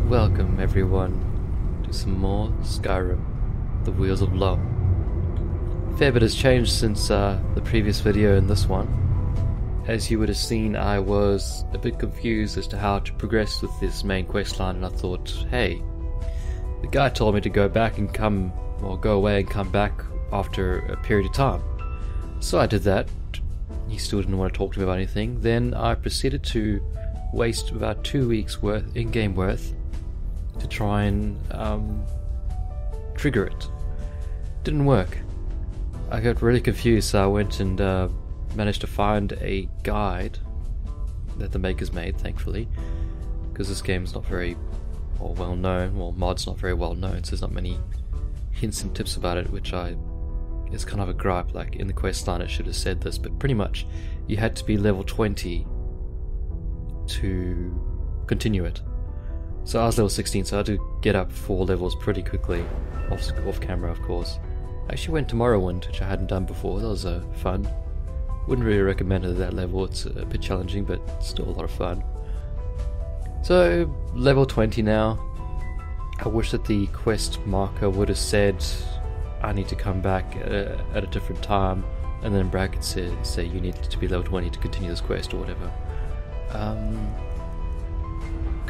Welcome everyone to some more Skyrim, the Wheels of Lull. A fair bit has changed since the previous video and this one. As you would have seen, I was a bit confused as to how to progress with this main questline, and I thought, hey, the guy told me to go back and go away and come back after a period of time. So I did that. He still didn't want to talk to me about anything. Then I proceeded to waste about 2 weeks worth, in-game worth, to try and trigger it. Didn't work. I got really confused, so I went and managed to find a guide that the makers made, thankfully, because this game is not very well known, mod's not very well known, so there's not many hints and tips about it, which is kind of a gripe. Like in the quest line it should have said this, but pretty much you had to be level 20 to continue it. So I was level 16, so I had to get up 4 levels pretty quickly, off camera of course. I actually went to Morrowind, which I hadn't done before. That was fun. Wouldn't really recommend it at that level, it's a bit challenging, but still a lot of fun. So, level 20 now. I wish that the quest marker would have said I need to come back at a different time, and then in brackets say you need to be level 20 to continue this quest or whatever.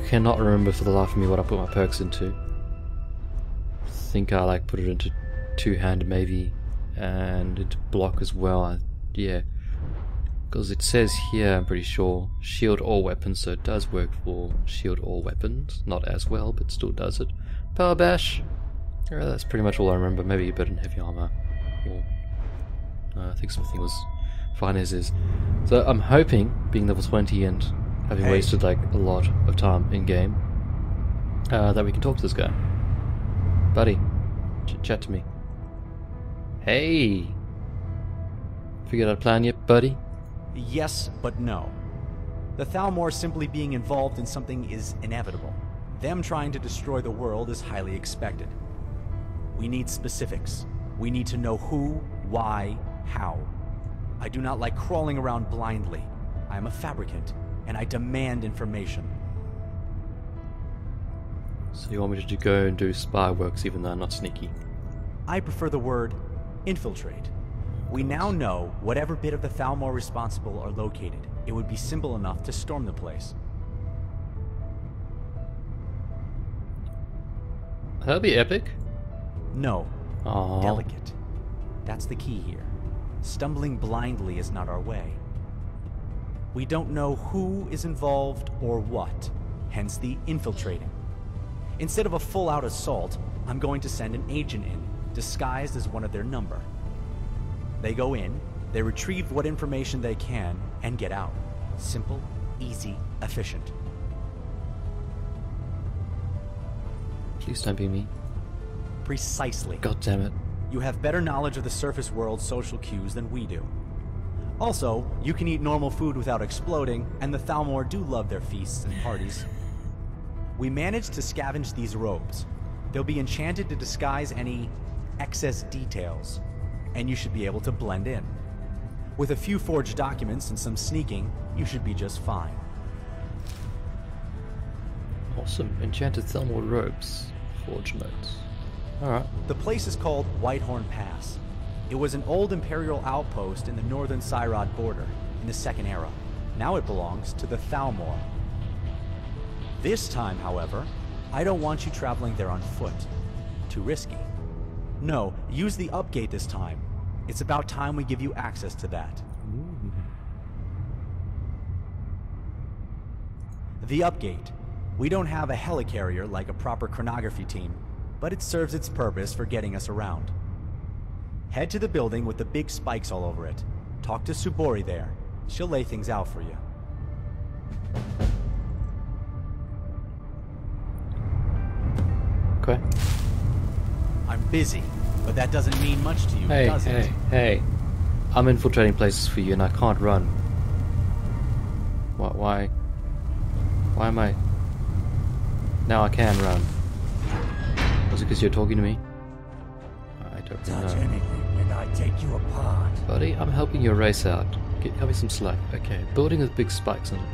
Cannot remember for the life of me what I put my perks into. I think I put it into two-handed maybe, and into block as well. Yeah, because it says here, I'm pretty sure, shield all weapons, so it does work for shield all weapons. Not as well, but still does it. Power bash. That's pretty much all I remember. Maybe a bit in heavy armor. I think something was fine as is. So I'm hoping, being level 20 and having wasted a lot of time in game, that we can talk to this guy. Buddy, chat to me. Hey! Figured out a plan yet, buddy? Yes, but no. The Thalmor simply being involved in something is inevitable. Them trying to destroy the world is highly expected. We need specifics. We need to know who, why, how. I do not like crawling around blindly. I am a fabricant, and I demand information. So you want me to go and do spy works even though I'm not sneaky? I prefer the word infiltrate. We now know whatever bit of the Thalmor responsible are located. It would be simple enough to storm the place. That'll be epic. No. Aww. Delicate. That's the key here. Stumbling blindly is not our way. We don't know who is involved or what, hence the infiltrating. Instead of a full-out assault, I'm going to send an agent in, disguised as one of their number. They go in, they retrieve what information they can, and get out. Simple, easy, efficient. Please don't be me. Precisely. God damn it. You have better knowledge of the surface world's social cues than we do. Also, you can eat normal food without exploding, and the Thalmor do love their feasts and parties. We managed to scavenge these robes. They'll be enchanted to disguise any excess details, and you should be able to blend in. With a few forged documents and some sneaking, you should be just fine. Awesome. Enchanted Thalmor robes. Forge notes. Alright. The place is called Whitehorn Pass. It was an old Imperial outpost in the northern Cyrod border in the Second Era. Now it belongs to the Thalmor. This time, however, I don't want you traveling there on foot. Too risky. No, use the upgate this time. It's about time we give you access to that. Ooh. The upgate. We don't have a helicarrier like a proper chronography team, but it serves its purpose for getting us around. Head to the building with the big spikes all over it. Talk to Subori there. She'll lay things out for you. Okay. I'm busy, but that doesn't mean much to you, does it? Hey. I'm infiltrating places for you and I can't run. Why am I... Now I can run. Was it because you're talking to me? I don't Touch know. anything and I take you apart. Buddy, I'm helping you race out. Cut me some slack. Okay, building with big spikes in it.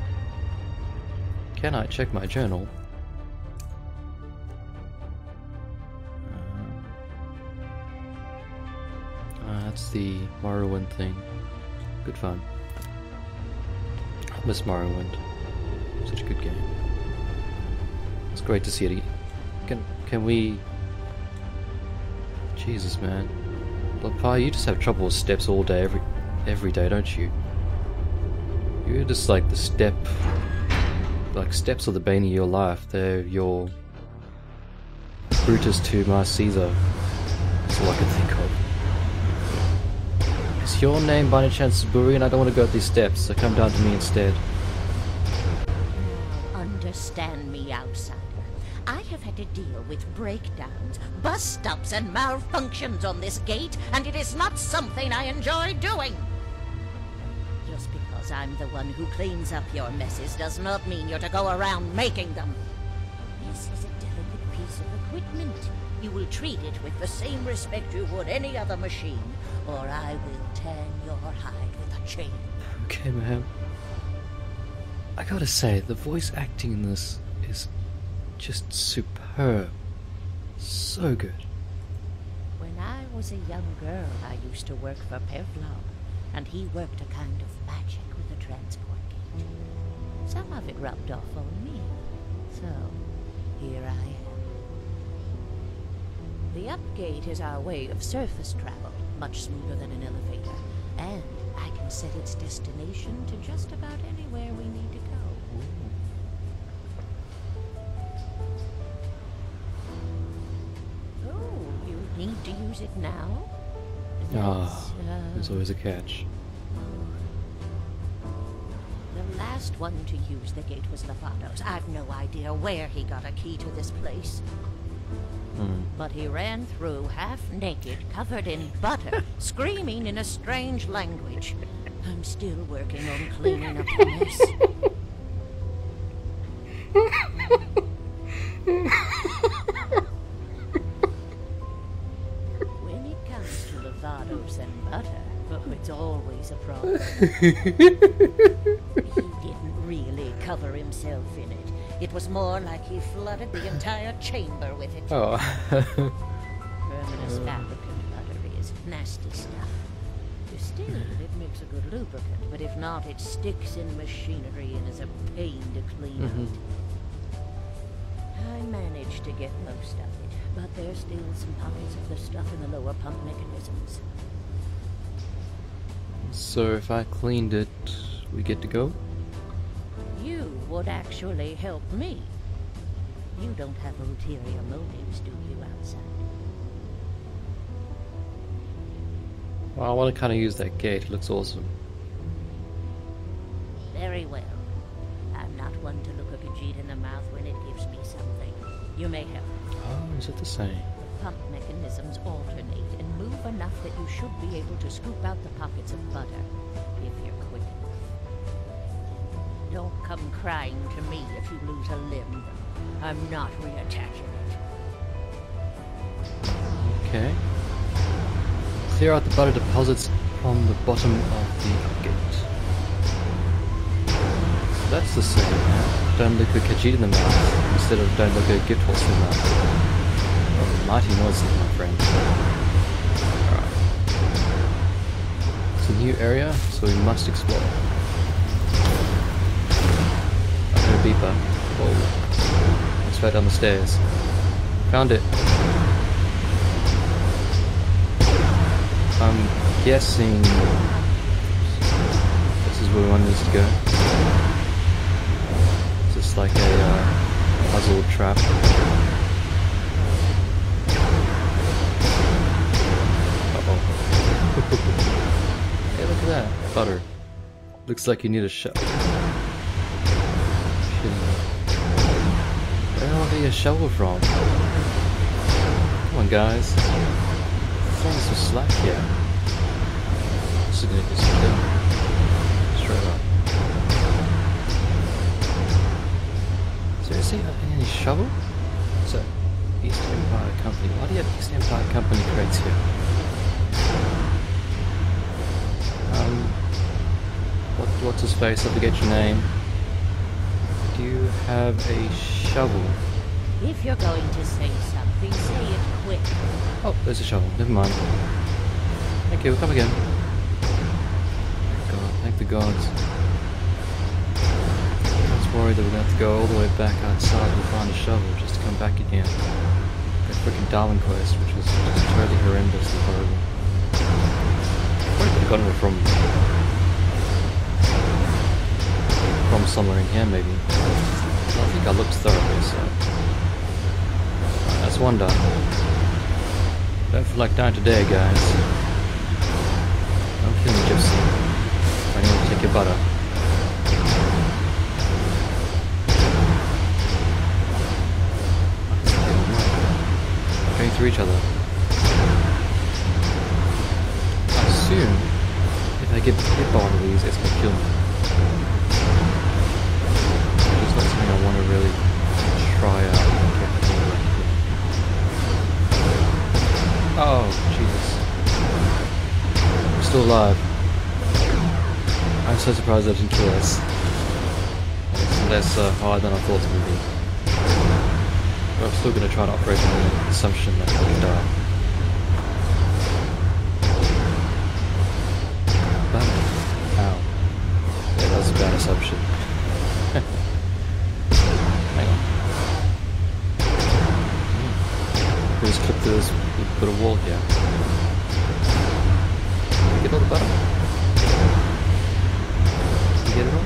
Can I check my journal? That's the Morrowind thing. Good fun. I miss Morrowind. Such a good game. It's great to see it again. Can we... Jesus, man. Pi, you just have trouble with steps all day, every day, don't you? You're just like the step... Like, steps are the bane of your life. They're your... Brutus to my Caesar. That's all I can think of. Is your name by any chance Buri? And I don't want to go up these steps, so come down to me instead. Understand me, outsider. I have had to deal with breakdowns, bus stops, and malfunctions on this gate, and it is not something I enjoy doing. Just because I'm the one who cleans up your messes does not mean you're to go around making them. This is a delicate piece of equipment. You will treat it with the same respect you would any other machine, or I will tan your hide with a chain. Okay, ma'am. I gotta say, the voice acting in this is just superb. So good. When I was a young girl, I used to work for Pevlov, and he worked a kind of magic with the transport gate. Some of it rubbed off on me, so here I am. The upgate is our way of surface travel, much smoother than an elevator, and I can set its destination to just about anywhere we need to go. Oh, you need to use it now? There's always a catch. The last one to use the gate was Lovatos. I've no idea where he got a key to this place. But he ran through half naked, covered in butter, screaming in a strange language. I'm still working on cleaning up the mess. When it comes to Lovatos and butter, it's always a problem. He didn't really cover himself in it. It was more like he flooded the entire chamber with it. Oh. Terminus fabricant butter is nasty stuff. Distilled, it makes a good lubricant, but if not, it sticks in machinery and is a pain to clean out. I managed to get most of it, but there's still some pockets of the stuff in the lower pump mechanisms. So if I cleaned it, we get to go? You would actually help me. You don't have ulterior motives, do you, outside? Well, I want to kind of use that gate. It looks awesome. Very well. I'm not one to look a Khajiit in the mouth when it gives me something. You may help. Oh, is it the same? The pump mechanisms alternate and move enough that you should be able to scoop out the pockets of butter, if you're quick enough. Don't come crying to me if you lose a limb, though. I'm not reattaching it. Okay. Clear out the butter deposits from the bottom of the gate. So that's the same. Don't look a Khajiit in the mouth instead of don't look a gift horse in the mouth. Oh, mighty noises, my friend. Alright. It's a new area, so we must explore. I heard a beeper. Whoa. It's right down the stairs. Found it. I'm guessing this is where one needs to go. Is this like a puzzle trap? Uh-oh. Hey, look at that. Butter. Looks like you need a shovel. Where the hell did you get a shovel from? Come on, guys. Throwing some slack here. This is gonna get some done. Straight up. Seriously, any shovel? So, East Empire Company. Why do you have East Empire Company crates here? What's his face? I forget your name. Do you have a shovel? If you're going to say something, say it quick. Oh, there's a shovel. Never mind. Thank you, come again. God, thank the gods. I was worried that we're going to have to go all the way back outside and find a shovel just to come back again. That freaking Darwin quest, which was just totally horrendously horrible. Probably could have gotten it from somewhere in here, maybe. I think I looked thoroughly, so... That's one done. Don't feel like dying today, guys. Don't kill me, Gypsy. I need to take your butter. Going through each other. I assume if I get hit by one of these, it's gonna kill me. It's not something I want to really try out. Oh, Jesus. I'm still alive. I'm so surprised that didn't kill us. It's less hard than I thought it would be. But I'm still going to try to operate on the assumption that I can die. Ow. Yeah, that was a bad assumption. Hang on. We'll just clip through this. Put a wall here. Get all the butter. Did you get it all?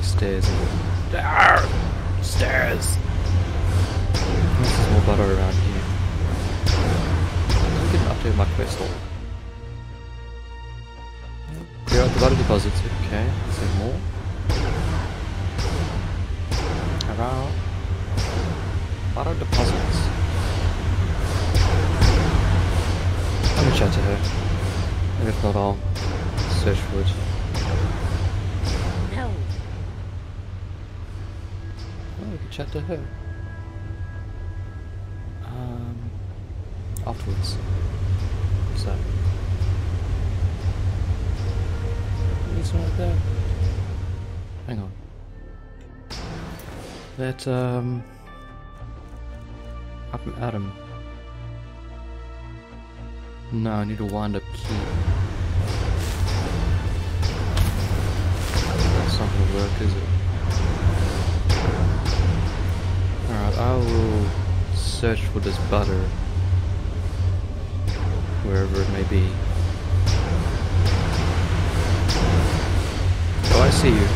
Stairs and stairs. There's more butter around here. I'm getting up to my quest hall. Clear out the butter deposits. Okay, is there more? Around butter deposits. Let me chat to her. And if not, I'll search for it. We could chat to her. Afterwards. So. Maybe it's right there. Hang on. Let, Adam. No, I need a wind-up key. That's not gonna work, is it? Alright, I will search for this butter wherever it may be. Oh, I see you.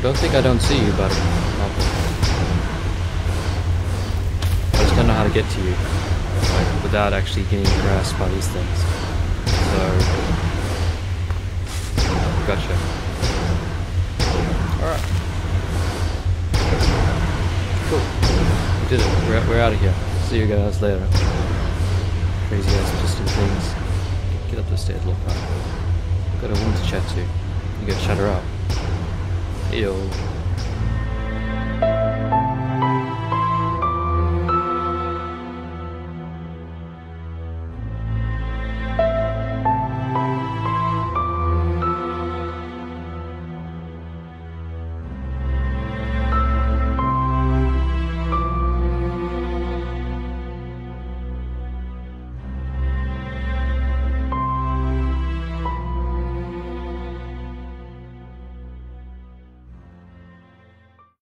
Don't think I don't see you, butter. I just don't know how to get to you, like, without actually getting harassed by these things. So, gotcha. Alright. Cool. We did it. We're out of here. See you guys later. Crazy ass interesting things. Get up the stairs, look up. Got a woman to chat to. You gotta shut her up. Ew.